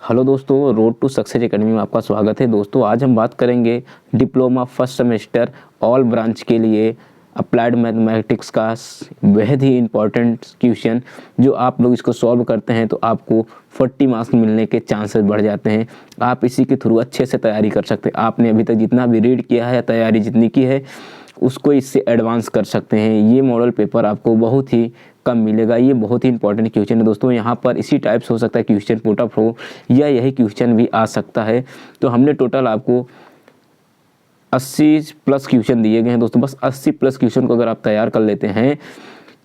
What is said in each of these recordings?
Hello दोस्तों, road to success academy में आपका स्वागत है। दोस्तों आज हम बात करेंगे diploma first semester all branch के लिए अप्लाइड मैथमेटिक्स का बेहद ही इम्पॉर्टेंट क्वेश्चन। जो आप लोग इसको सॉल्व करते हैं तो आपको 40 मार्क्स मिलने के चांसेस बढ़ जाते हैं। आप इसी के थ्रू अच्छे से तैयारी कर सकते हैं। आपने अभी तक जितना भी रीड किया है, तैयारी जितनी की है, उसको इससे एडवांस कर सकते हैं। ये मॉडल पेपर आपको बहुत ही कम मिलेगा। ये बहुत ही इंपॉर्टेंट क्वेश्चन है दोस्तों। यहाँ पर इसी टाइप से हो सकता है क्वेश्चन पुट अप हो या यही क्वेश्चन भी आ सकता है। तो हमने टोटल आपको 80 प्लस क्वेश्चन दिए गए हैं दोस्तों। बस 80 प्लस क्वेश्चन को अगर आप तैयार कर लेते हैं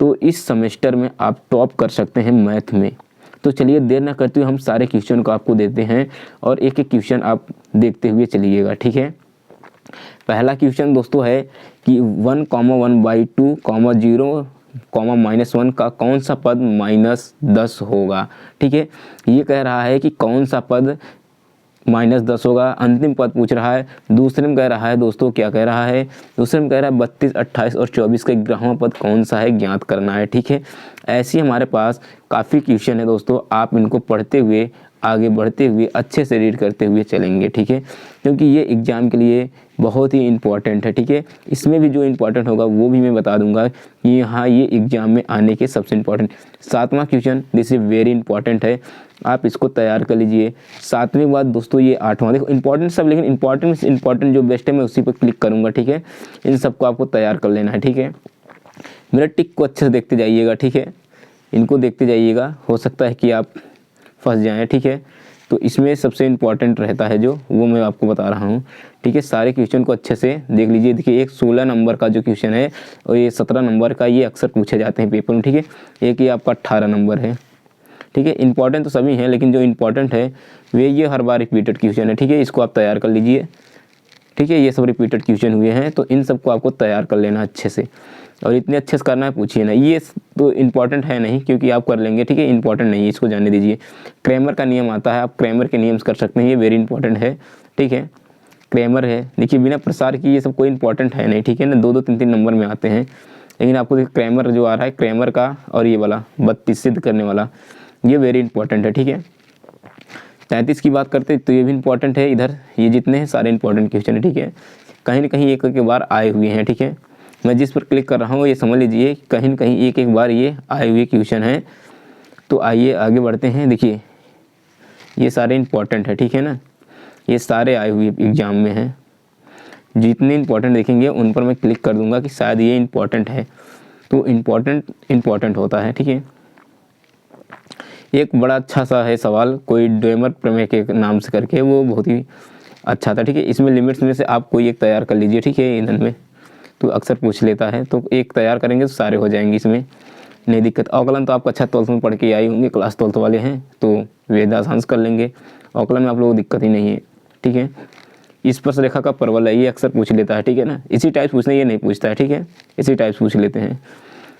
तो इस सेमेस्टर में आप टॉप कर सकते हैं मैथ में। तो चलिए देर ना करते हुए हम सारे क्वेश्चन को आपको देते हैं और एक एक क्वेश्चन आप देखते हुए चलिएगा, ठीक है। पहला क्वेश्चन दोस्तों है कि 1,1/2, 0, -1 का कौन सा पद -10 होगा। ठीक है, ये कह रहा है कि कौन सा पद -10 होगा। अंतिम पद पूछ रहा है। दूसरे में कह रहा है दोस्तों, क्या कह रहा है, दूसरे में कह रहा है 32, 28 और 24 का 11वां पद कौन सा है, ज्ञात करना है। ठीक है, ऐसी हमारे पास काफ़ी क्वेश्चन है दोस्तों। आप इनको पढ़ते हुए, आगे बढ़ते हुए, अच्छे से रीड करते हुए चलेंगे, ठीक है, क्योंकि ये एग्ज़ाम के लिए बहुत ही इम्पॉर्टेंट है। ठीक है, इसमें भी जो इम्पॉर्टेंट होगा वो भी मैं बता दूंगा कि हाँ, ये एग्ज़ाम में आने के सबसे इम्पॉर्टेंट। 7वां question this is very important है, आप इसको तैयार कर लीजिए। 7वें के बाद दोस्तों ये 8वां। देखो इंपॉर्टेंट सब, लेकिन इंपॉर्टेंट जो बेस्ट है मैं उसी पर क्लिक करूँगा। ठीक है, इन सबको आपको तैयार कर लेना है। ठीक है, मेरा टिक को अच्छे से देखते जाइएगा। ठीक है, इनको देखते जाइएगा, हो सकता है कि आप फंस जाएँ। ठीक है, तो इसमें सबसे इम्पॉर्टेंट रहता है जो, वो मैं आपको बता रहा हूँ। ठीक है, सारे क्वेश्चन को अच्छे से देख लीजिए। देखिए, एक 16 नंबर का जो क्वेश्चन है और ये 17 नंबर का, ये अक्सर पूछे जाते हैं पेपर में। ठीक है, एक ये आपका 18 नंबर है। ठीक है, इंपॉर्टेंट तो सभी हैं, लेकिन जो इंपॉर्टेंट है वे ये हर बार रिपीटेड क्वेश्चन है। ठीक है, इसको आप तैयार कर लीजिए। ठीक है, ये सब रिपीटेड क्वेश्चन हुए हैं, तो इन सबको आपको तैयार कर लेना अच्छे से, और इतने अच्छे से करना है, पूछिए ना। ये तो इम्पॉर्टेंट है नहीं, क्योंकि आप कर लेंगे। ठीक है, इंपॉर्टेंट नहीं है, इसको जाने दीजिए। क्रैमर का नियम आता है, आप क्रैमर के नियम कर सकते हैं, ये वेरी इंपॉर्टेंट है। ठीक है, क्रैमर है, देखिए बिना प्रसार की ये सब कोई इंपॉर्टेंट है नहीं। ठीक है ना, 2-2, 3-3 नंबर में आते हैं, लेकिन आपको क्रैमर जो आ रहा है, क्रैमर का, और ये वाला 32 सिद्ध करने वाला, ये वेरी इंपॉर्टेंट है। ठीक है, 33 की बात करते तो ये भी इंपॉर्टेंट है। इधर ये जितने हैं सारे इंपॉर्टेंट क्वेश्चन है। ठीक है, कहीं ना कहीं एक एक बार आए हुए हैं। ठीक है, मैं जिस पर क्लिक कर रहा हूँ ये समझ लीजिए कहीं ना कहीं एक एक बार ये आए हुए क्वेश्चन हैं। तो आइए आगे बढ़ते हैं। देखिए, ये सारे इंपॉर्टेंट है। ठीक है ना, ये सारे आए हुए एग्जाम में हैं। जितने इंपॉर्टेंट देखेंगे उन पर मैं क्लिक कर दूंगा कि शायद ये इंपॉर्टेंट है, तो इम्पॉर्टेंट होता है। ठीक है, एक बड़ा अच्छा सा है सवाल, कोई ड्वेमर प्रमेय के नाम से करके, वो बहुत ही अच्छा था। ठीक है, इसमें लिमिट्स में से आप कोई एक तैयार कर लीजिए। ठीक है, ईंधन में तो अक्सर पूछ लेता है, तो एक तैयार करेंगे तो सारे हो जाएंगे, इसमें नहीं दिक्कत। अवकलन तो आपको अच्छा 12th में पढ़ के आई होंगे, क्लास 12th वाले हैं तो वेद आसांस कर लेंगे। अवकलन में आप लोगों को दिक्कत ही नहीं है। ठीक है, इस पर रेखा का परवल है, ये अक्सर पूछ लेता है। ठीक है ना, इसी टाइप पूछने, ये नहीं पूछता है। ठीक है, इसी टाइप पूछ लेते हैं।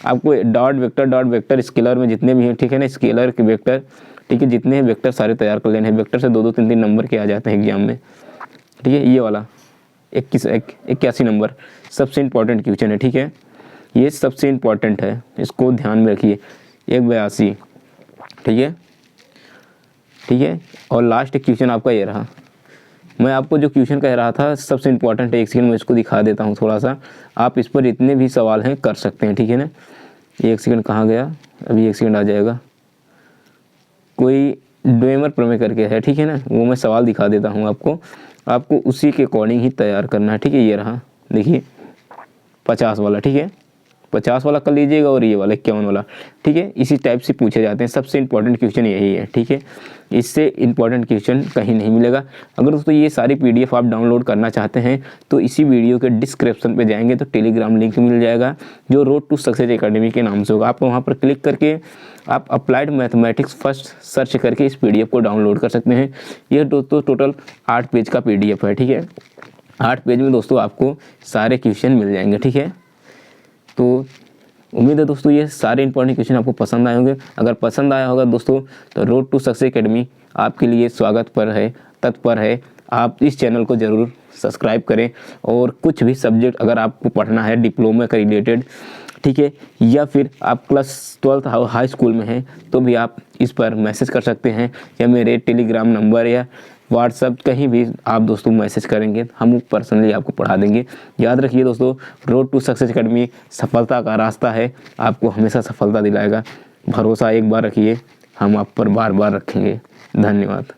आपको डॉट वेक्टर स्केलर में जितने भी हैं, ठीक है ना, स्केलर के वेक्टर, ठीक है, जितने हैं वेक्टर सारे तैयार कर लेने हैं। वेक्टर से 2-2, 3-3 नंबर के आ जाते हैं एग्जाम में। ठीक है, ये वाला 81 नंबर सबसे इम्पॉर्टेंट क्वेश्चन है। ठीक है, ये सबसे इम्पॉर्टेंट है, इसको ध्यान में रखिए। 182। ठीक है, ठीक है, और लास्ट क्वेश्चन आपका ये रहा। मैं आपको जो क्वेश्चन कह रहा था सबसे इम्पॉर्टेंट है, एक सेकंड में इसको दिखा देता हूँ थोड़ा सा। आप इस पर जितने भी सवाल हैं कर सकते हैं। ठीक है ना, एक सेकंड कहाँ गया, अभी एक सेकंड आ जाएगा। कोई ड्वेमर प्रमेय करके है, ठीक है ना, वो मैं सवाल दिखा देता हूँ आपको उसी के अकॉर्डिंग ही तैयार करना है। ठीक है, ये रहा, देखिए 50 वाला। ठीक है, 50 वाला कर लीजिएगा, और ये वाला 51 वाला। ठीक है, इसी टाइप से पूछे जाते हैं। सबसे इंपॉर्टेंट क्वेश्चन यही है। ठीक है, इससे इंपॉर्टेंट क्वेश्चन कहीं नहीं मिलेगा। अगर दोस्तों ये सारी PDF आप डाउनलोड करना चाहते हैं तो इसी वीडियो के डिस्क्रिप्शन पे जाएंगे तो टेलीग्राम लिंक मिल जाएगा, जो रोड टू सक्सेस एकेडमी के नाम से होगा। आप वहाँ पर क्लिक करके आप अप्लाइड मैथमेटिक्स फर्स्ट सर्च करके इस PDF को डाउनलोड कर सकते हैं। यह दोस्तों टोटल 8 पेज का PDF है। ठीक है, 8 पेज में दोस्तों आपको सारे क्वेश्चन मिल जाएंगे। ठीक है, तो उम्मीद है दोस्तों ये सारे इंपॉर्टेंट क्वेश्चन आपको पसंद आए होंगे। अगर पसंद आया होगा दोस्तों तो रोड टू सक्सेस एकेडमी आपके लिए स्वागत पर है, तत्पर है। आप इस चैनल को ज़रूर सब्सक्राइब करें, और कुछ भी सब्जेक्ट अगर आपको पढ़ना है डिप्लोमा का रिलेटेड, ठीक है। या फिर आप क्लास 12th हाई स्कूल में हैं तो भी आप इस पर मैसेज कर सकते हैं, या मेरे टेलीग्राम नंबर या व्हाट्सअप कहीं भी आप दोस्तों मैसेज करेंगे, हम पर्सनली आपको पढ़ा देंगे। याद रखिए दोस्तों, रोड टू सक्सेस एकेडमी सफलता का रास्ता है, आपको हमेशा सफलता दिलाएगा। भरोसा एक बार रखिए, हम आप पर बार बार रखेंगे। धन्यवाद।